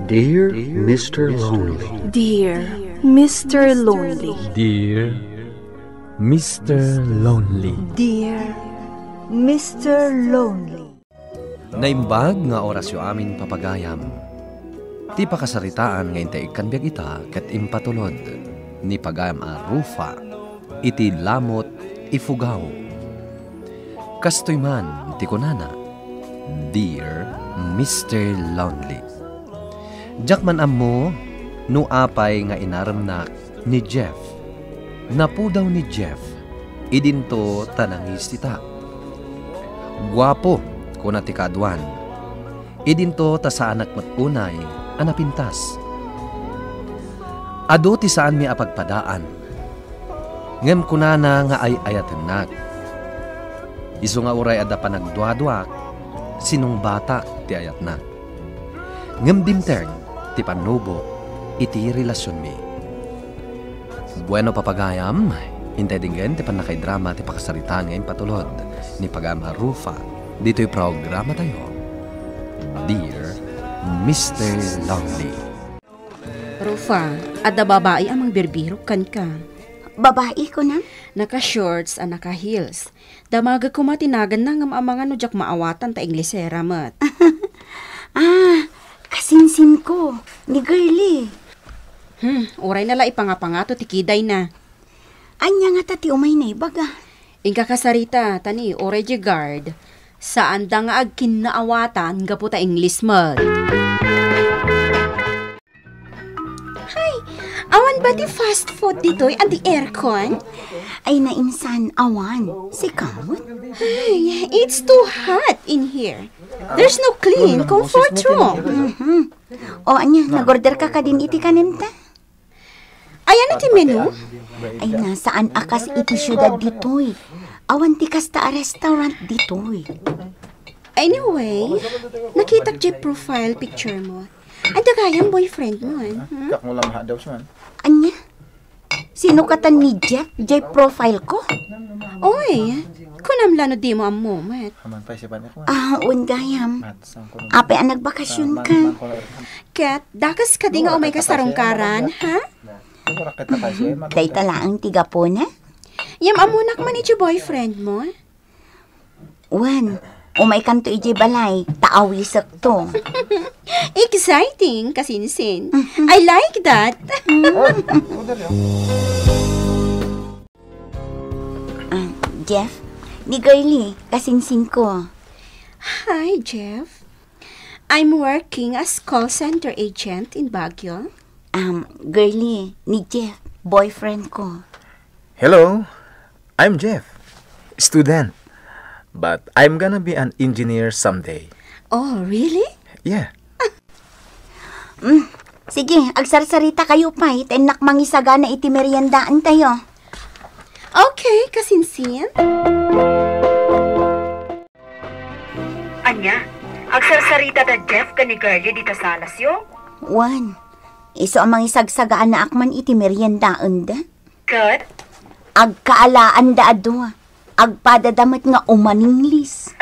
Dear Mr. Lonely. Dear Mr. Lonely. Dear Mr. Lonely. Dear Mr. Lonely. Naimbag nga orasyo amin papagayam. Ti pakasaritaan nga intay kanbiag ita ket impatulod. Ni pagayam a rufa, iti lamot ifugaw. Kastoy man ti kunana, Dear Mr. Lonely. Jakman ammo, no apay nga inaramnak ni Jeff. Napudaw ni Jeff, idinto tanangis tita. Guwapo, kuna ti kaadwan. Idinto ta sa anak matunay, anapintas. Ado ti saan mi apagpadaan. Ngem kunana nga ay ayatenak. Isu nga uray ada panagduaduak, sinong batak ti ayatnak. Ngem dimteng, ti panubo, iti relasyon mi. Bueno papagayam, hintay dingen ti panakaidrama ti pakasaritaan ngayon patulod ni Pagama Rufa. Dito'y programa tayo. Dear Mr. Lonely. Rufa, ada babae amang birbiro kan ka. Babae ko na? Naka-shorts a naka-heels. Damaga kumatinagan na nga mga nujak maawatan ta Inglesera mat. Kasinsin ko, ni girlie. Oray nala ipangapangato ti kiday na. Anya nga tati umay na ibaga. Ingka kasarita, tani, oray di guard. Saan da nga agkin naawatan gapu ta English mat. Awan ba di fast food dito'y ang di aircon? Ay nainsan, awan. Sikawot? Ay, it's too hot in here. There's no clean comfort room. O anya, nag-order ka din iti kanenta? Ayan na ti menu. Ay nasaan akas iti syudad dito'y. Awan ti kasta a restaurant dito'y. Anyway, nakita ko profile picture mo. Ang dagayang boyfriend mo, Kak mo lang daw siya man. Anya? Sino katan ni Jeff? Jeff profile ko? Oy, kunamlano di mo ang moment. Haman pa siya ba niya? Ungayam. Ape ang nagbakasyon ka. Kat, dakas ka di nga umay kasarungkaran, ha? Day talaang tiga po na? Yam amunak man iti boyfriend mo. Wan, umay kanto iti balay, taawisak to. Exciting, kasinsin. I like that. Jeff, ni girlie, kasinsin ko. Hi, Jeff. I'm working as call center agent in Baguio. Girlie, ni Jeff, boyfriend ko. Hello, I'm Jeff, student. But I'm gonna be an engineer someday. Oh, really? Yeah. Sige, agsarsarita kayo pa, tenak mangisaga na iti meriendaan tayo. Okay, kasinsin. Anya, agsarsarita da Jeff kani girlie dito sa alasyo? Wan, iso ang mangisagsagaan na akman iti meriendaan da. Kat? Agkaalaan da adwa. Agpadadamat nga umaninglis.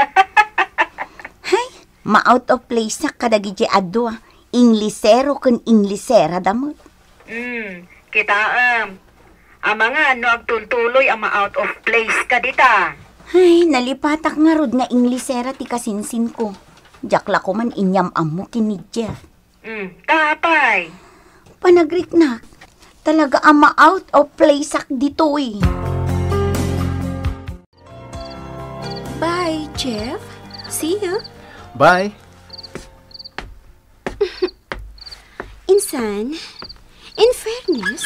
Hay, ma-out of place na kadagiti adwa. Inglisero kun inglisera damot. Kita ang mga ano agtultuloy ang ma-out of place ka dita. Ay, nalipatak nga rod nga inglisera ti kasinsin ko. Jakla ko man inyam amo kini Jeff. Tapay. Panagriknak, talaga ang ma-out of place ak dito eh. Bye, Jeff. See you. Bye. Insan, in fairness,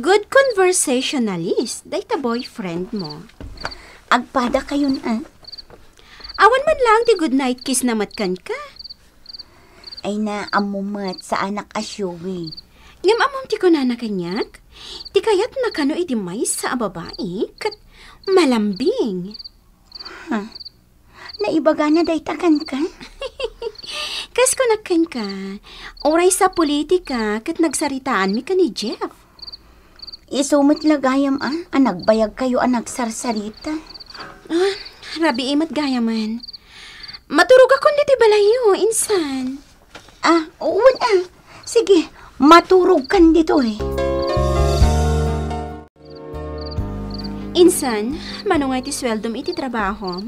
good conversationalist, dahil boyfriend mo. Agpada kayo na. Awan man lang ti good night kiss na matkan ka. Ay na amumat sa anak asyowi. Ngam amam ti ko na nakanyak, ti kayat na kano iti may sa babae, kat malambing. Naibaga na daytakan ka? Kas ko nagkan ka, oray sa politika, kat nagsaritaan mi ka ni Jeff. Isumot lagayam nagbayag kayo nagsarsarita. Rabi imat gayaman. Maturog ako niti balayo, insan. Oo na. Sige, maturog kan dito eh. Insan, manungay ti sweldom iti trabaho.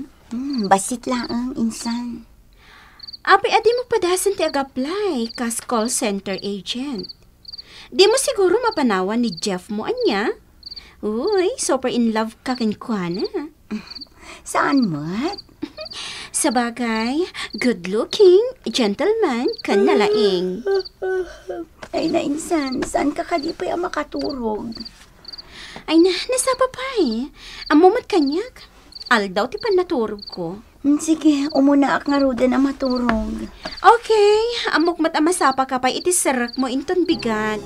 Basit lang, insan. Api, adi mo padasan ti ag-apply kas call center agent. Di mo siguro mapanawan ni Jeff mo, anya? Uy, super in love ka kinkwana. Saan mat? Sabagay, good-looking, gentleman, kan nalaing. Ay na, insan. Saan ka kadipay ang makaturog? Ay na, nasapa pa eh. Amumat kanyak. Aldaw ti pan naturog ko. Sige, umuna ak nga ruda na maturog. Okay, amok mat amasapa ka pa iti serak mo inton bigat.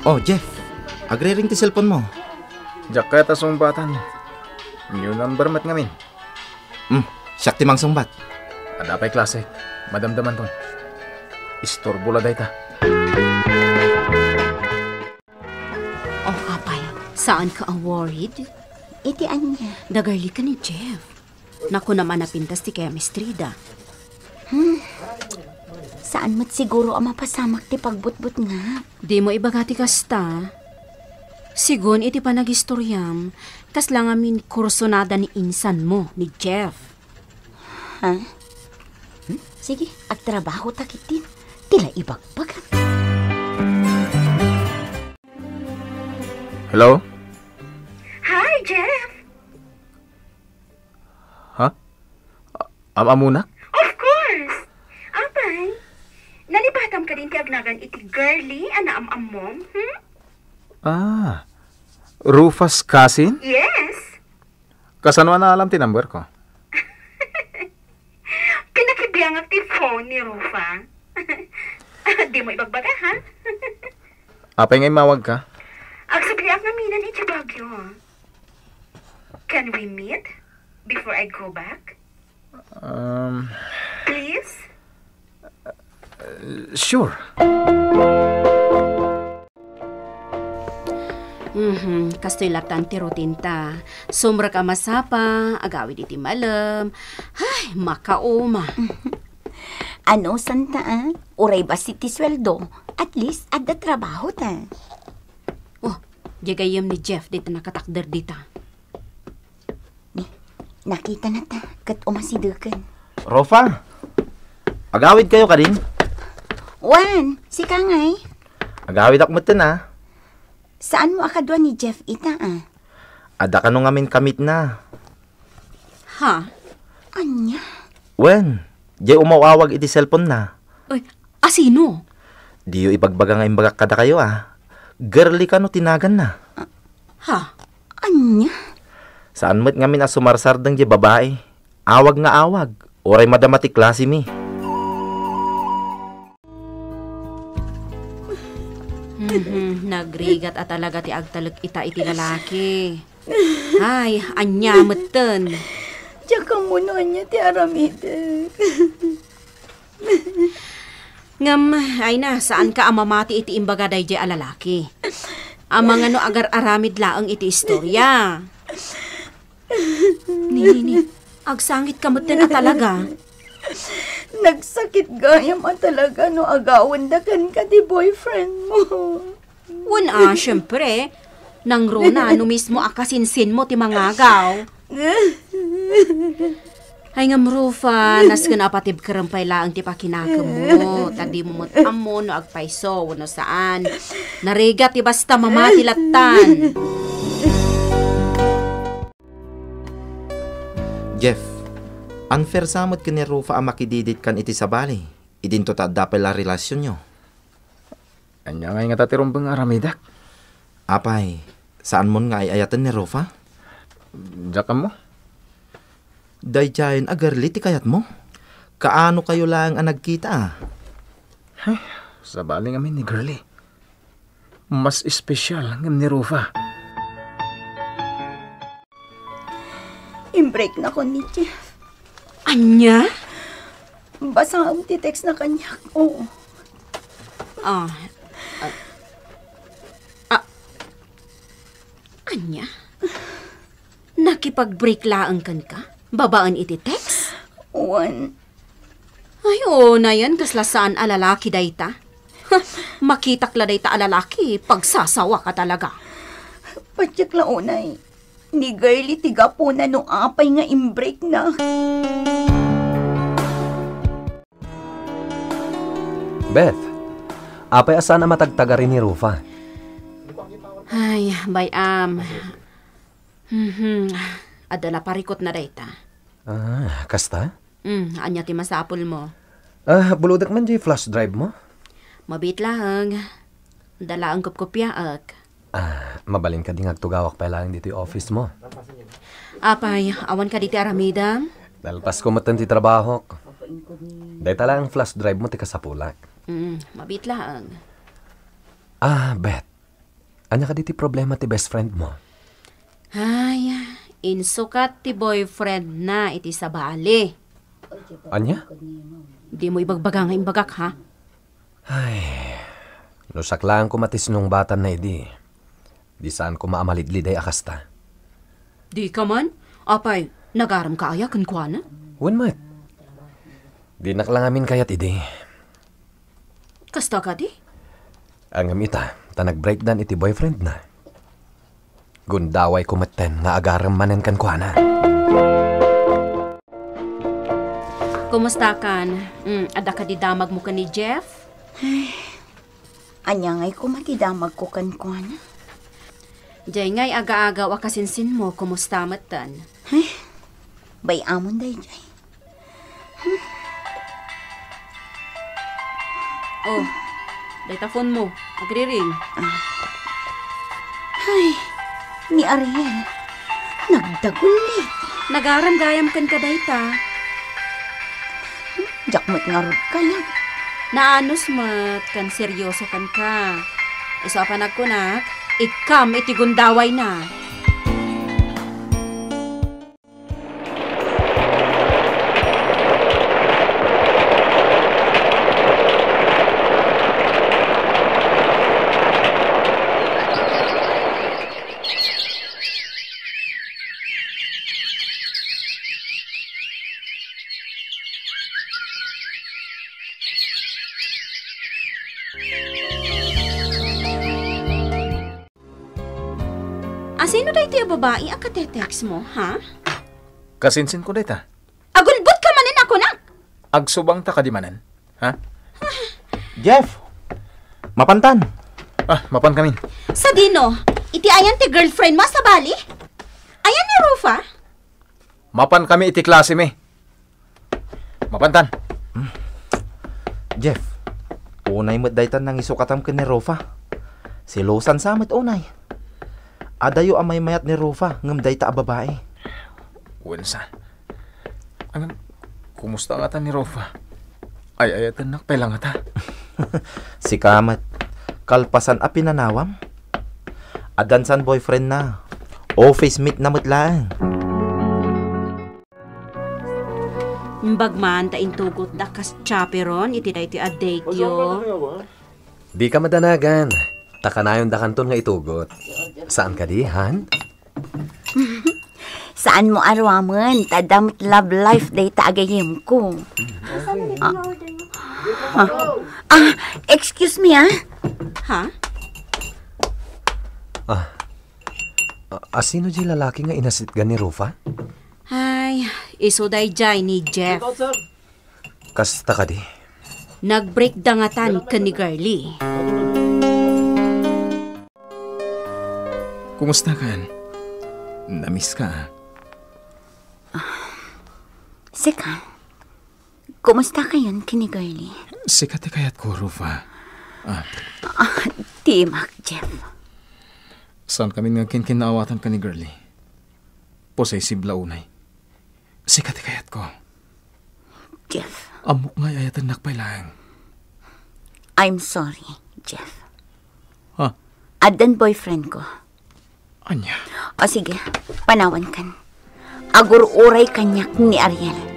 Oh, Jeff. Agre-ring ti cellphone mo. Jack kaya tasong batan. New number mat ngamin. Siyak ti mangsungbat. Adapay klase. Madamdaman ton. Istorbo la day ta. Oh, apay, saan ka ang worried? Iti anya. Dagarli ka ni Jeff. Naku naman napintas ti chemistry da. Saan mat siguro ang mapasamak ti pagbutbut nga? Di mo ibagati kasta. Sigun iti panagistoryam, kas lang amin kursonada ni insan mo, ni Jeff. Ha? Sige, agtrabaho takitin. Tila ibagbag. Hello? Hi, Jeff. Ha? Amunak? Of course. Apay, nalibatam ka din ti agnagan iti girly ana amom, Rufus cousin? Yes. Kasano na alam ti number ko? Pinakibiyang ti phone ni Rufa. Di mo ibagbaga, ha? Apay ngay mawag ka? Agsabliak na minan iti Bagyo. Can we meet before I go back? Please? Sure. Kastoy latan ti rutinta. Sumra ka masapa, agawid iti malam. Ay, makauma. Ano, santa, uray ba si ti sweldo? At least, adda trabaho ta. Oh, jagayam ni Jeff dito nakatakder dita. Nakita na ta, kat umasidukan. Rofa, agawid kayo ka din. Juan, si Kangay. Agawid ak mo na. Saan mo akadwa ni Jeff ita, Ada ka nung amin kamit na. Ha? Anya? Wen, di umawawag iti cellphone na. Uy, asino? Di yung ibagbaga nga imbagak kada kayo Girly ka no tinagan na. Ha? Anya? Saan mo't ngamin sumarsardang di babae? Awag nga awag. Oray madamati klase mi. Nagrigat at talaga ti agtalag ita iti lalaki. Ay, anya meten. Tsaka mo no anya ti aramide. Ngam, ay na, saan ka amamati iti imbaga day di alalaki? Amang ano agar aramid laang iti istorya. Ni, agsangit ka meten at talaga. Nagsakit gayam at talaga no agawan da kan ka di boyfriend mo. Wala, syempre. Nang rona, no mismo akasinsin mo ti mangagaw. Ay ngam Rufa, nas ka napatib karampay laang ti pakinaka mo. Tagdi mo amo no agpaiso, no saan. Nariga ti basta mamati latan. Jeff, unfair samot ka ni Rufa ang makididit kan iti sabali. Idinto ta dapay la relasyon nyo. Anya nga nga tatirumbang aramidak. Apay, saan mo nga ayatan ni Rufa? Diyak mo? Dayjayan agarli ti kayat mo. Kaano kayo lang ang nagkita Ay, sabali nga ni girly. Mas espesyal nga ni Rufa. Imbreak na ko ni Jeff. Anya? Basta ang titext na kanya. Oo. Anya? Nakipag-break laang kan ka? Babaan iti text? Wan. Ay, oo na yan, kaslasaan alalaki dayta. Makitak la dayta alalaki, pagsasawa ka talaga. Padyak la unay. Ni girly tiga po na nung apay nga imbreak na. Beth, apay asa na matagtaga rin ni Rufa? Ay, bayam. Adala parikot na dayta. Kasta? Anya ti masapol mo. Buludak man di flash drive mo? Mabit lang. Dala ang kopkopya ak. Mabalin ka di ngagtugawak pa lang dito yung office mo. Apay, awan ka diti aramida? Dalpas ko matan ti trabaho. Dahita lang ang flash drive mo ti kasapulak. Mabit lang. Beth. Anya ka diti problema ti best friend mo? Ay, insukat ti boyfriend na iti sa bali. Anya? Di mo ibagbaga nga imbagak, ha? Ay, lusak lang ko matis nung batan na idi. Di saan ko maamalidliday akasta. Di ka man? Apay, nagaram ka aya kunkwana? Wan mat. Di naklangamin kayat idi. Kasta ka di? Ang amita, nag-breakdown iti boyfriend na. Gundaway kumaten nga agaram manen kan kuana. Kumusta kan? Ada ka di damag mo ka ni Jeff? Anya ngay ko matidamag ko kan kuana. Jay ngay aga-aga wakasinsin mo, kumusta matan? Bay amon day jay. Oh, data phone mo. Agri-ring. Ay, ni Ariel. Nagdagulit. Nagaram gayam kan ka dayta. Jakmat nga rod kaya. Naanos mat kan seryoso kan ka. Iso pa nagkunak, ikam iti gundaway na. Sino dahi tiyo babae ang katetext mo, ha? Kasinsin ko dayta. Agulbot ka manin ako na! Agsubang ta ka di manan. Ha? Jeff! Mapantan! Mapan kami. Sa dino, iti ayan ti girlfriend mo sa bali? Ayan ni Rufa? Mapan kami iti klase me. Mapantan. Jeff, unay mo't daytan nang isukatam ka ni Rufa. Silusan sa mo't unay. Adayo amay mayat ni Rufa, ngam dayta a babae. Wensa. Kumusta nga ta ni Rufa? Ay ayatan nakpailang ta. Si Kamat, kalpasan a pinanawam. Adansan boyfriend na. Office meet na mutlaan. Bagman ta intugot da kas chaperon iti da iti a date yo. Di ka madanagan. Takanayon da kanton nga itugot. Saan ka di, Han? Saan mo arwaman? Tadamit love life day taagayim ko. Excuse me, Ha? Sino di lalaki nga inasit ga ni Rufa? Ay, iso day jay ni Jeff. Kasta ka di? Nag-break dangatan ka ni Girly. Kumusta kan? Namiss ka. Sika, kumusta kayon kini Girly? Sikat kayat ko, Rufa. Timak, Jeff. Saan kami nga kinawatan ka ni Girly? Possessive launay. Sikat kayat ko. Jeff. Amok nga ayatan nakpailang. I'm sorry, Jeff. Ha? Adan boyfriend ko. Anya? O sige, panawan kan. Agur uray kanyak ni Ariel.